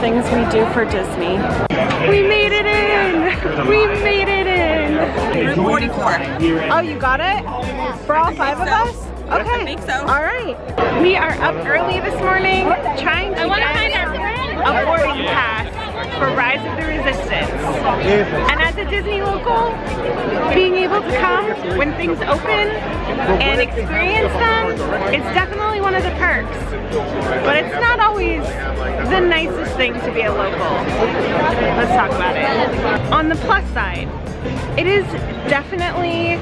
things we do for Disney. We made it in! We made it in! 44. Oh, you got it? For all 5 of us? Okay. I think so. All right. We are up early this morning trying to get a boarding pass for Rise of the Resistance. And as a Disney local, being able to come when things open and experience them is definitely one of the perks. But it's not always the nicest thing to be a local. Let's talk about it. On the plus side, it is definitely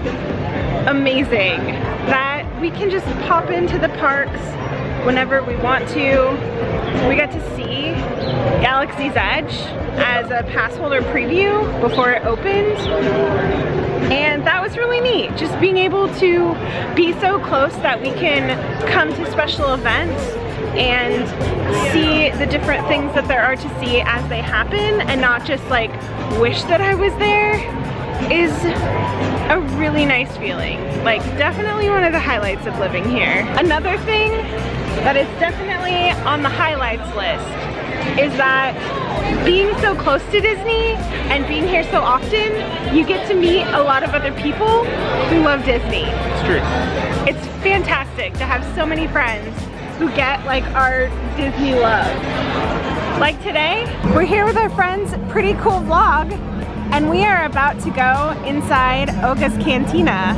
amazing that we can just pop into the parks whenever we want to. We got to see Galaxy's Edge as a pass holder preview before it opened, and that was really neat. Just being able to be so close that we can come to special events and see the different things that there are to see as they happen and not just like wish that I was there is a really nice feeling. Like, definitely one of the highlights of living here. Another thing that is definitely on the highlights list is that being so close to Disney and being here so often, you get to meet a lot of other people who love Disney. It's true. It's fantastic to have so many friends who get like our Disney love. Like today, we're here with our friends Pretty Cool Vlog, and we are about to go inside Oga's Cantina.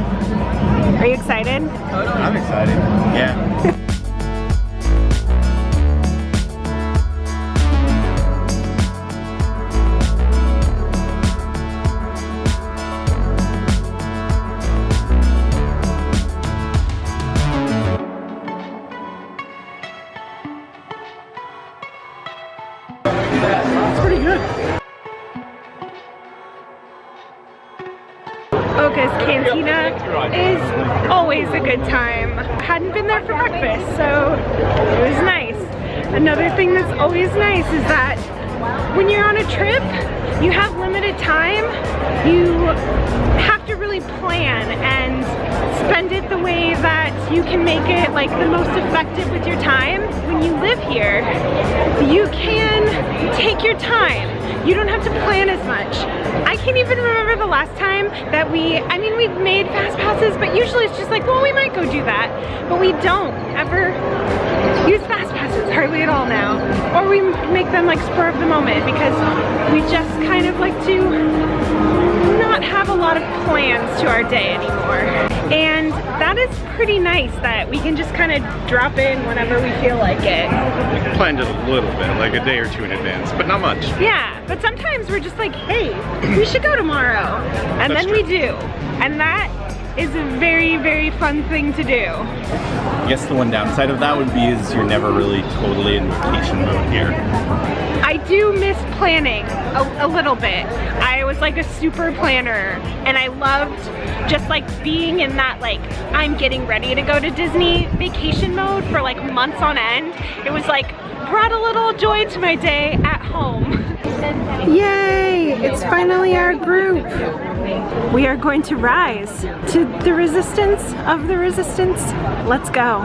Are you excited? I'm excited, yeah. It's pretty good. Oga's Cantina is always a good time. I hadn't been there for breakfast, so it was nice. Another thing that's always nice is that when you're on a trip, you have limited time. You have to really plan and spend it the way that you can make it like the most effective with your time. When you live here, you can take your time. You don't have to plan as much. I can't even remember the last time that we've made fast passes, but usually it's just like, well, we might go do that. But we don't ever use fast passes hardly at all now. Or we make them like spur of the moment because we just kind of like to not have a lot of plans to our day anymore. And that is pretty nice that we can just kind of drop in whenever we feel like it. Planned it a little bit, like a day or two in advance, but not much. Yeah, but sometimes we're just like, hey, we should go tomorrow. And That's then true. we do. And that is a very, very fun thing to do. I guess the one downside of that would be is you're never really totally in vacation mode here. I do miss planning a little bit. I was like a super planner, and I loved just like being in that like I'm getting ready to go to Disney vacation mode for like months on end. It was like brought a little joy to my day at home. Yay! It's finally our group. We are going to rise to the resistance of the resistance. Let's go.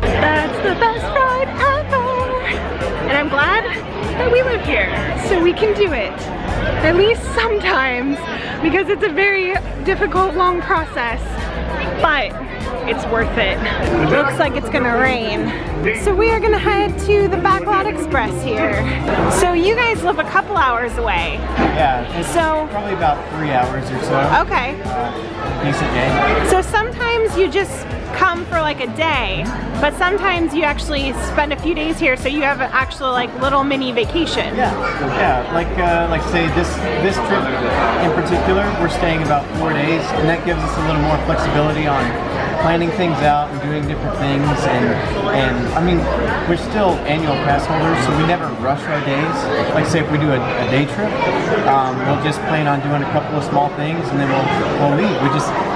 That's the best ride ever! And I'm glad that we live here, so we can do it. At least sometimes, because it's a very difficult, long process, but it's worth it. Looks like it's gonna rain. So we are gonna head to the Backlot Express here. So you guys live a couple hours away. Yeah, it's So- probably about 3 hours or so. Okay. Decent day. So sometimes you just come for like a day, but sometimes you actually spend a few days here, so you have an actual like little mini vacation. Yeah. Like say this trip in particular, we're staying about 4 days, and that gives us a little more flexibility on planning things out and doing different things. And I mean, we're still annual pass holders, so we never rush our days. Like say if we do a day trip, we'll just plan on doing a couple of small things, and then we'll leave.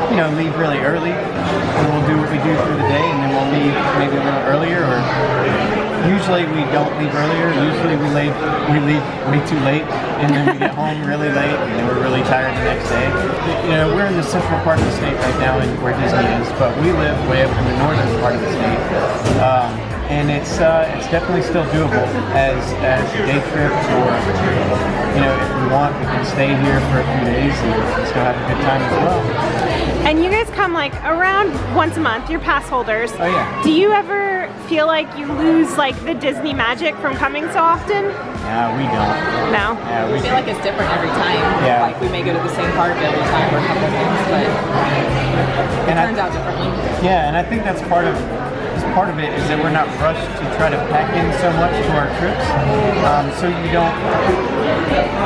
you know, leave really early, and we'll do what we do through the day, and then we'll leave maybe a little earlier, or usually we don't leave earlier. Usually we leave way too late, and then we get home really late, and then we're really tired the next day. You know, we're in the central part of the state right now, and where Disney is, but we live way up in the northern part of the state, and it's definitely still doable as a day trip, or you know, if we want, we can stay here for a few days and still have a good time as well. And you guys come like around once a month, you're pass holders. Oh yeah. Do you ever feel like you lose like the Disney magic from coming so often? No, we don't. No? Yeah, I feel like it's different every time. Yeah. Like we may go to the same park every time or a couple things, but it turns out differently. Yeah, and I think that's part of it is that we're not rushed to try to pack in so much to our trips, so you don't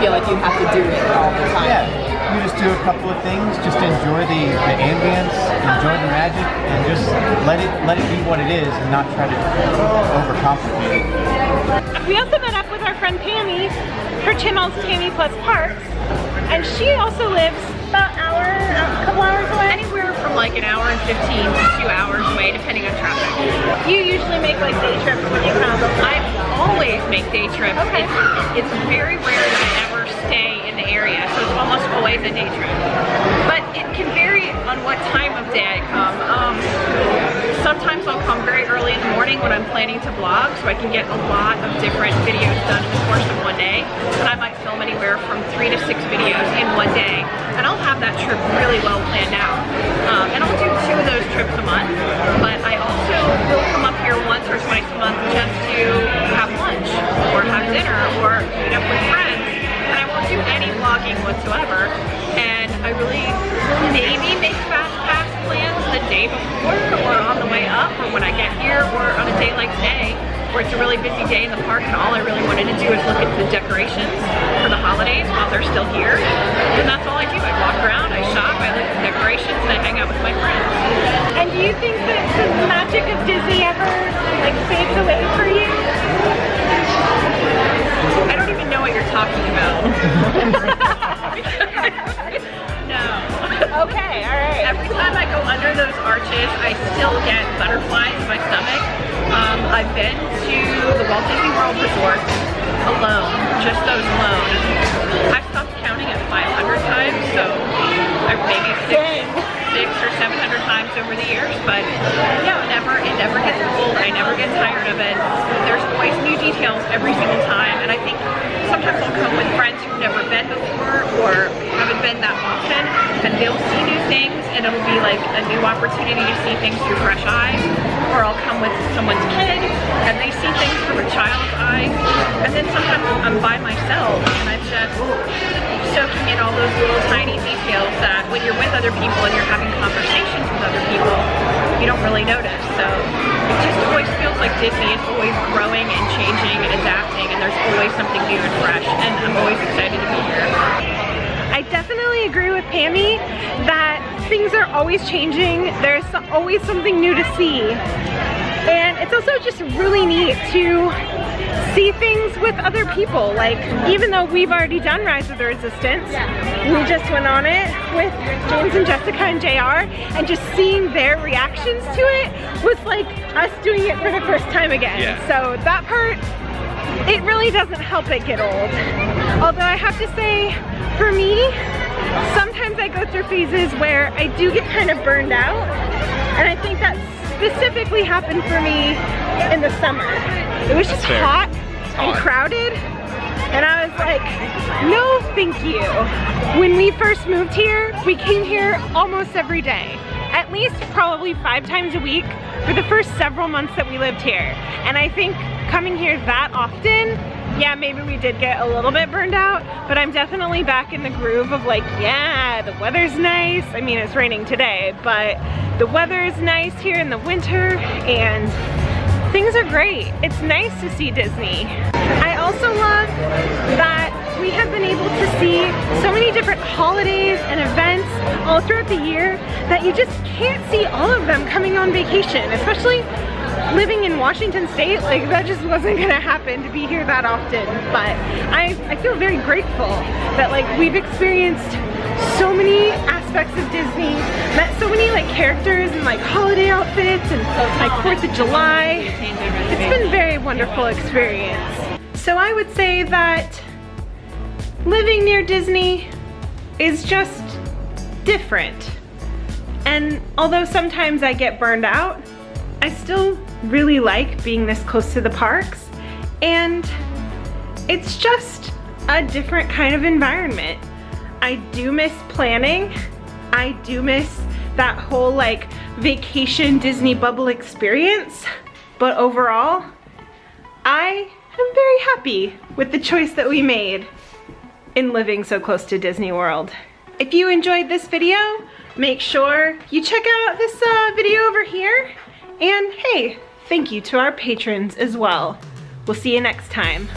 feel like you have to do it all the time. Yeah, you just do a couple of things, just enjoy the ambience, enjoy the magic, and just let it be what it is, and not try to overcomplicate it. We also met up with our friend Pammy. Her channel's Pammy Plus Parks, and she also lives about a couple hours away. Anywhere from like an hour and 15 to 2 hours away, depending on traffic. You usually make like day trips when you come. I always make day trips. Okay. It's very rare that I ever stay in the area, so it's almost always a day trip. But it can vary on what time of day I come. Sometimes I'll come very early in the morning when I'm planning to vlog, so I can get a lot of different videos done in the course of one day. And I might film anywhere from 3 to 6 videos in one day. And I'll have that trip really well planned out. And I'll do 2 of those trips a month. But I also will come up here once or twice a month just to have lunch, or have dinner, or meet up with friends. And I won't do any vlogging whatsoever. And I really maybe make fast pass plans the day before, or on the way up, or when I get here, or on a day like today, where it's a really busy day in the park and all I really wanted to do is look at the decorations for the holidays while they're still here. And that's all I do. I walk around, I shop, I look at the decorations, and I hang out with my friends. And do you think that the magic of Disney ever like fades away for you? I don't even know what you're talking about. No. Okay, alright. Every time I go under those arches, I still get butterflies in my stomach. I've been to the Walt Disney World resort alone, just those alone. I've stopped counting at 500 times, so maybe 600 or 700 times over the years, but yeah, it never gets old. I never get tired of it. There's always new details every single time, and I think sometimes I'll come with friends who've never been before or haven't been that often, and they'll see new things, and it'll be like a new opportunity to see things through fresh eyes. Or I'll come with someone's kid, and they see things through a child's eyes, and then sometimes I'm by myself, and I'm just soaking in all those little tiny details that when you're with other people and you're having conversations with other people, you don't really notice. So it just always feels like Disney is always growing and changing and adapting, and there's always something new and fresh, and I'm always excited to be here. I definitely agree with Pammy that things are always changing. There's always something new to see. And it's also just really neat to see things with other people. Like, even though we've already done Rise of the Resistance, we just went on it with James and Jessica and JR, and just seeing their reactions to it was like us doing it for the first time again. Yeah. So that part, it really doesn't help it get old. Although I have to say, for me, sometimes I go through phases where I do get kind of burned out, and I think that specifically happened for me in the summer. It was just hot and crowded, and I was like, no thank you. When we first moved here, we came here almost every day. At least probably 5 times a week for the first several months that we lived here. And I think coming here that often, yeah, maybe we did get a little bit burned out, but I'm definitely back in the groove of like, yeah, the weather's nice. I mean, it's raining today, but the weather is nice here in the winter, and things are great. It's nice to see Disney. I also love that we have been able to see so many different holidays and events all throughout the year that you just can't see all of them coming on vacation, especially living in Washington State. Like, that just wasn't gonna happen to be here that often. But I feel very grateful that like we've experienced so many aspects of Disney, met so many like characters and like holiday outfits and like 4th of July. It's been a very wonderful experience. So I would say that living near Disney is just different. And although sometimes I get burned out, I still really like being this close to the parks, and it's just a different kind of environment. I do miss planning. I do miss that whole like vacation Disney bubble experience, but overall, I am very happy with the choice that we made in living so close to Disney World. If you enjoyed this video, make sure you check out this video over here. And hey, thank you to our patrons as well. We'll see you next time.